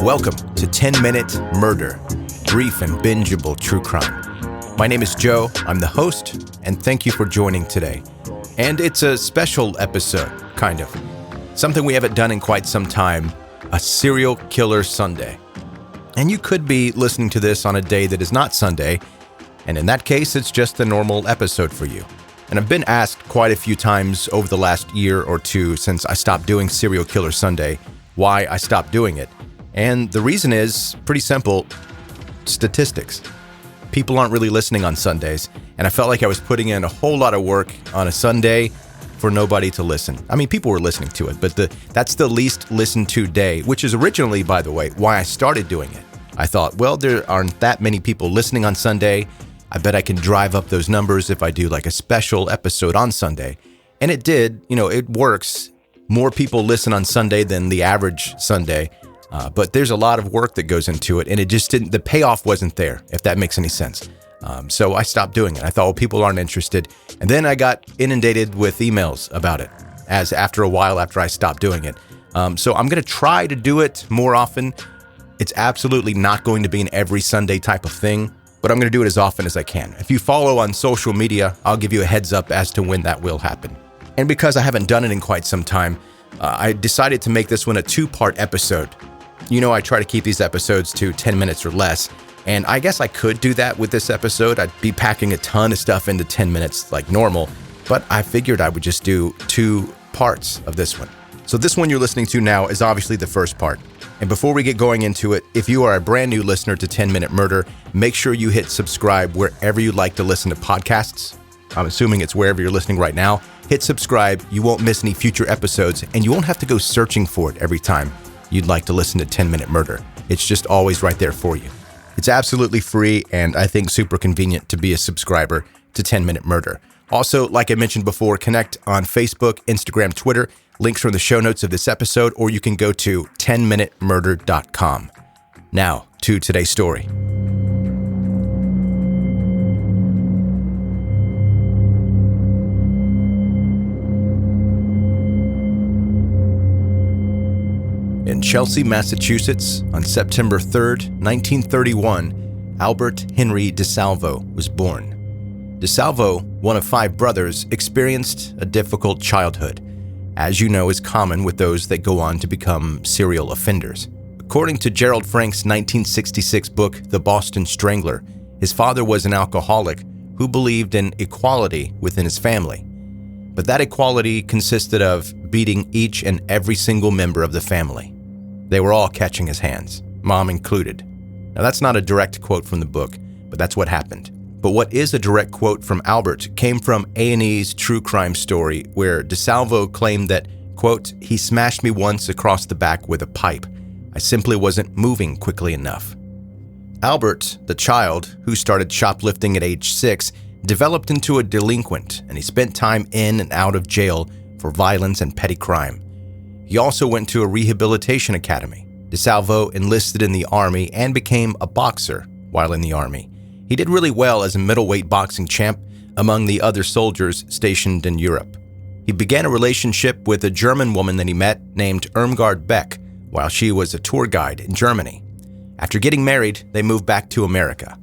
Welcome to 10-Minute Murder, brief and bingeable true crime. My name is Joe, I'm the host, and thank you for joining today. And it's a special episode, kind of. Something we haven't done in quite some time, a serial killer Sunday. And you could be listening to this on a day that is not Sunday, and in that case, it's just a normal episode for you. And I've been asked quite a few times over the last year or two since I stopped doing Serial Killer Sunday why I stopped doing it. And the reason is pretty simple: statistics. People aren't really listening on Sundays, and I felt like I was putting in a whole lot of work on a Sunday for nobody to listen. I mean, people were listening to it, but that's the least listened to day, which is originally, by the way, why I started doing it. I thought, well, there aren't that many people listening on Sunday. I bet I can drive up those numbers if I do like a special episode on Sunday. And it did, it works. More people listen on Sunday than the average Sunday. But there's a lot of work that goes into it, and the payoff wasn't there, if that makes any sense. So I stopped doing it. I thought, well, people aren't interested. And then I got inundated with emails about it, as after a while after I stopped doing it. So I'm going to try to do it more often. It's absolutely not going to be an every Sunday type of thing, but I'm going to do it as often as I can. If you follow on social media, I'll give you a heads up as to when that will happen. And because I haven't done it in quite some time, I decided to make this one a two-part episode. I try to keep these episodes to 10 minutes or less, and I guess I could do that with this episode. I'd be packing a ton of stuff into 10 minutes like normal, but I figured I would just do two parts of this one. So this one you're listening to now is obviously the first part. And before we get going into it, if you are a brand new listener to 10-Minute Murder, make sure you hit subscribe wherever you like to listen to podcasts. I'm assuming it's wherever you're listening right now. Hit subscribe, you won't miss any future episodes, and you won't have to go searching for it every time you'd like to listen to 10-Minute Murder. It's just always right there for you. It's absolutely free, and I think super convenient to be a subscriber to 10-Minute Murder. Also, like I mentioned before, connect on Facebook, Instagram, Twitter. Links are in the show notes of this episode, or you can go to 10minutemurder.com. Now, to today's story. In Chelsea, Massachusetts, on September 3rd, 1931, Albert Henry DeSalvo was born. DeSalvo, one of 5 brothers, experienced a difficult childhood, as you know is common with those that go on to become serial offenders. According to Gerald Frank's 1966 book, The Boston Strangler, his father was an alcoholic who believed in equality within his family. But that equality consisted of beating each and every single member of the family. They were all catching his hands, mom included. Now that's not a direct quote from the book, but that's what happened. But what is a direct quote from Albert came from A&E's true crime story, where DeSalvo claimed that, quote, "He smashed me once across the back with a pipe. I simply wasn't moving quickly enough." Albert, the child, who started shoplifting at age 6, developed into a delinquent, and he spent time in and out of jail for violence and petty crime. He also went to a rehabilitation academy. DeSalvo enlisted in the Army and became a boxer while in the Army. He did really well as a middleweight boxing champ among the other soldiers stationed in Europe. He began a relationship with a German woman that he met named Irmgard Beck while she was a tour guide in Germany. After getting married, they moved back to America.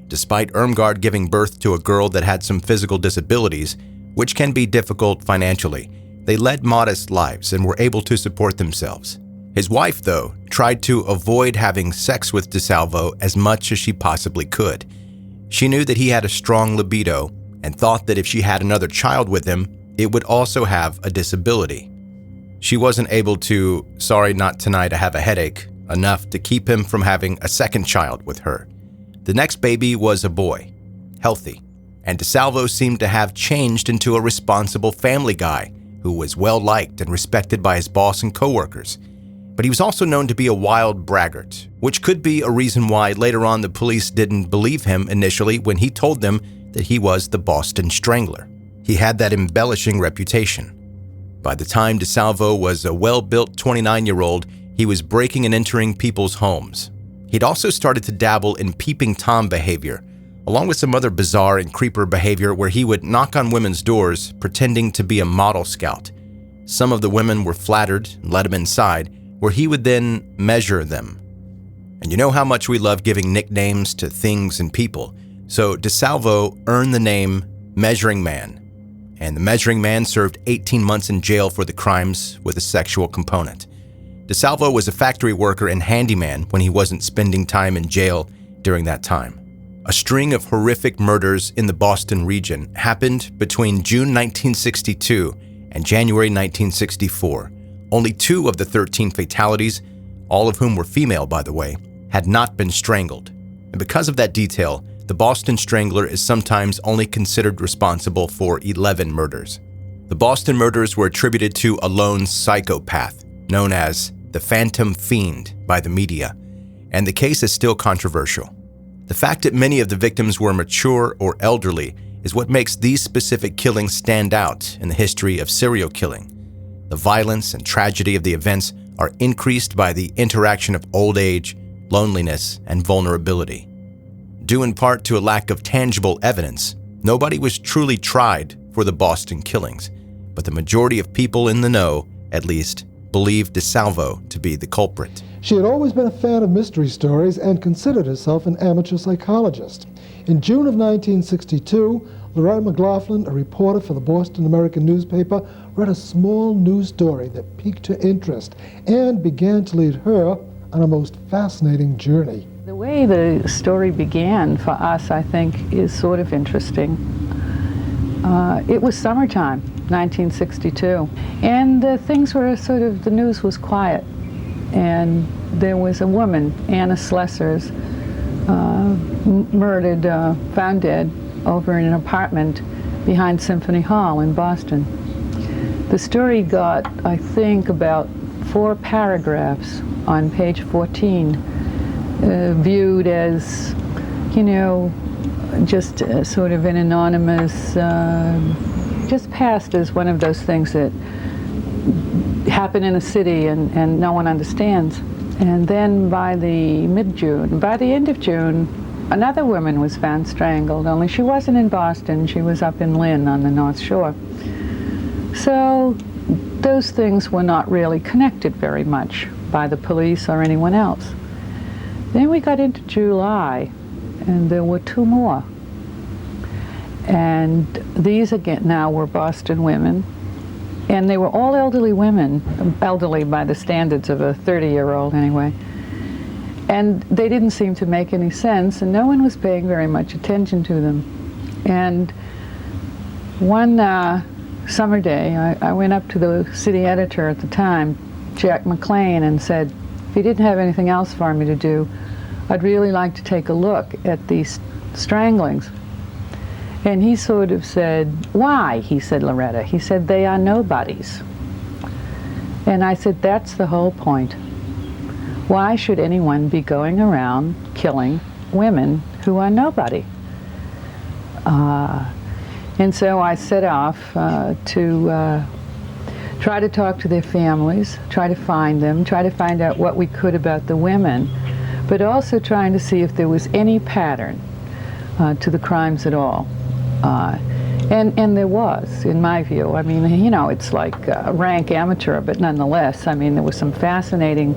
Despite Irmgard giving birth to a girl that had some physical disabilities, which can be difficult financially, they led modest lives and were able to support themselves. His wife, though, tried to avoid having sex with DeSalvo as much as she possibly could. She knew that he had a strong libido and thought that if she had another child with him, it would also have a disability. She wasn't able to, sorry not tonight I have a headache, enough to keep him from having a second child with her. The next baby was a boy, healthy, and DeSalvo seemed to have changed into a responsible family guy who was well-liked and respected by his boss and coworkers. But he was also known to be a wild braggart, which could be a reason why later on the police didn't believe him initially when he told them that he was the Boston Strangler. He had that embellishing reputation. By the time DeSalvo was a well-built 29-year-old, he was breaking and entering people's homes. He'd also started to dabble in peeping Tom behavior, along with some other bizarre and creeper behavior where he would knock on women's doors pretending to be a model scout. Some of the women were flattered and let him inside, where he would then measure them. And you know how much we love giving nicknames to things and people. So DeSalvo earned the name Measuring Man. And the Measuring Man served 18 months in jail for the crimes with a sexual component. DeSalvo was a factory worker and handyman when he wasn't spending time in jail during that time. A string of horrific murders in the Boston region happened between June 1962 and January 1964. Only 2 of the 13 fatalities, all of whom were female by the way, had not been strangled. And because of that detail, the Boston Strangler is sometimes only considered responsible for 11 murders. The Boston murders were attributed to a lone psychopath known as the Phantom Fiend by the media, and the case is still controversial. The fact that many of the victims were mature or elderly is what makes these specific killings stand out in the history of serial killing. The violence and tragedy of the events are increased by the interaction of old age, loneliness, and vulnerability. Due in part to a lack of tangible evidence, nobody was truly tried for the Boston killings, but the majority of people in the know, at least, believed DeSalvo to be the culprit. She had always been a fan of mystery stories and considered herself an amateur psychologist. In June of 1962, Loretta McLaughlin, a reporter for the Boston American newspaper, read a small news story that piqued her interest and began to lead her on a most fascinating journey. The way the story began for us, I think, is sort of interesting. It was summertime, 1962, and things were sort of, the news was quiet. And there was a woman, Anna Slessors, murdered, found dead over in an apartment behind Symphony Hall in Boston. The story got, I think, about 4 paragraphs on page 14, viewed as, you know, just sort of an anonymous, just passed as one of those things that happen in a city and no one understands. And then by the end of June, another woman was found strangled, only she wasn't in Boston, she was up in Lynn on the North Shore. So those things were not really connected very much by the police or anyone else. Then we got into July, and there were 2 more. And these again now were Boston women, and they were all elderly women, elderly by the standards of a 30-year-old anyway. And they didn't seem to make any sense, and no one was paying very much attention to them. And one summer day, I went up to the city editor at the time, Jack McLean, and said, if he didn't have anything else for me to do, I'd really like to take a look at these stranglings. And he sort of said, why? He said, Loretta. He said, they are nobodies. And I said, that's the whole point. Why should anyone be going around killing women who are nobody? And so I set off to try to talk to their families, try to find them, try to find out what we could about the women, but also trying to see if there was any pattern to the crimes at all. And there was, in my view. I mean, you know, it's like rank amateur, but nonetheless, I mean, there were some fascinating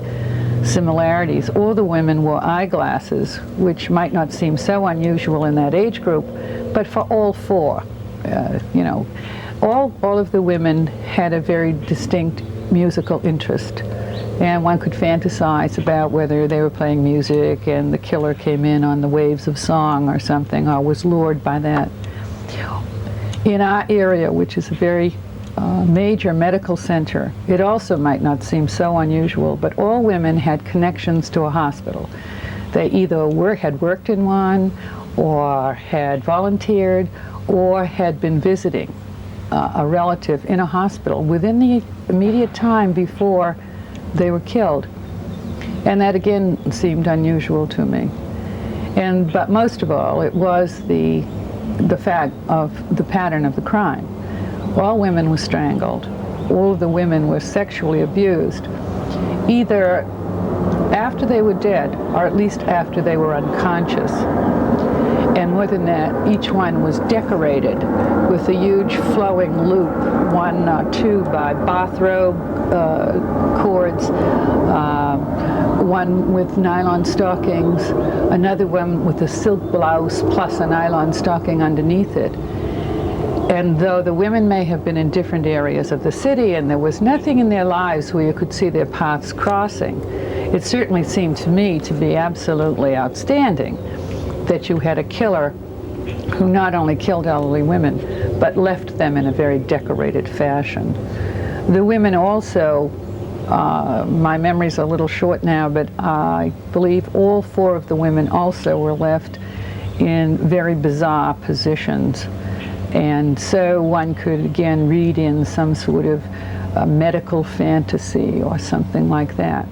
similarities. All the women wore eyeglasses, which might not seem so unusual in that age group, but for all 4, you know, all of the women had a very distinct musical interest. And one could fantasize about whether they were playing music and the killer came in on the waves of song or something, or was lured by that. In our area, which is a very major medical center, it also might not seem so unusual, but all women had connections to a hospital. They either had worked in one, or had volunteered, or had been visiting a relative in a hospital within the immediate time before they were killed. And that again seemed unusual to me. But most of all, it was the fact of the pattern of the crime. All women were strangled. All of the women were sexually abused, either after they were dead or at least after they were unconscious. And more than that, each one was decorated with a huge flowing loop, 1 or 2 by bathrobe cords, one with nylon stockings, another one with a silk blouse plus a nylon stocking underneath it. And though the women may have been in different areas of the city and there was nothing in their lives where you could see their paths crossing, it certainly seemed to me to be absolutely outstanding that you had a killer who not only killed elderly women, but left them in a very decorated fashion. The women also, my memory's a little short now, but I believe all 4 of the women also were left in very bizarre positions. And so one could again read in some sort of medical fantasy or something like that.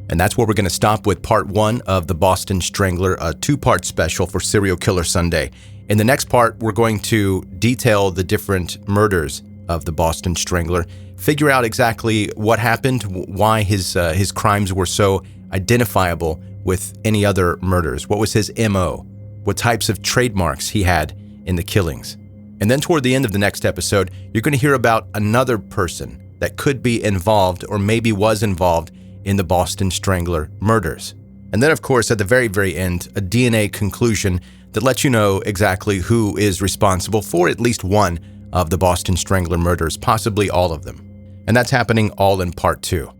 And that's where we're going to stop with part 1 of the Boston Strangler, a 2-part special for Serial Killer Sunday. In the next part, we're going to detail the different murders of the Boston Strangler, figure out exactly what happened, why his crimes were so identifiable with any other murders, what was his MO, what types of trademarks he had in the killings. And then toward the end of the next episode, you're going to hear about another person that could be involved or maybe was involved in the Boston Strangler murders. And then, of course, at the very, very end, a DNA conclusion that lets you know exactly who is responsible for at least one of the Boston Strangler murders, possibly all of them. And that's happening all in part 2.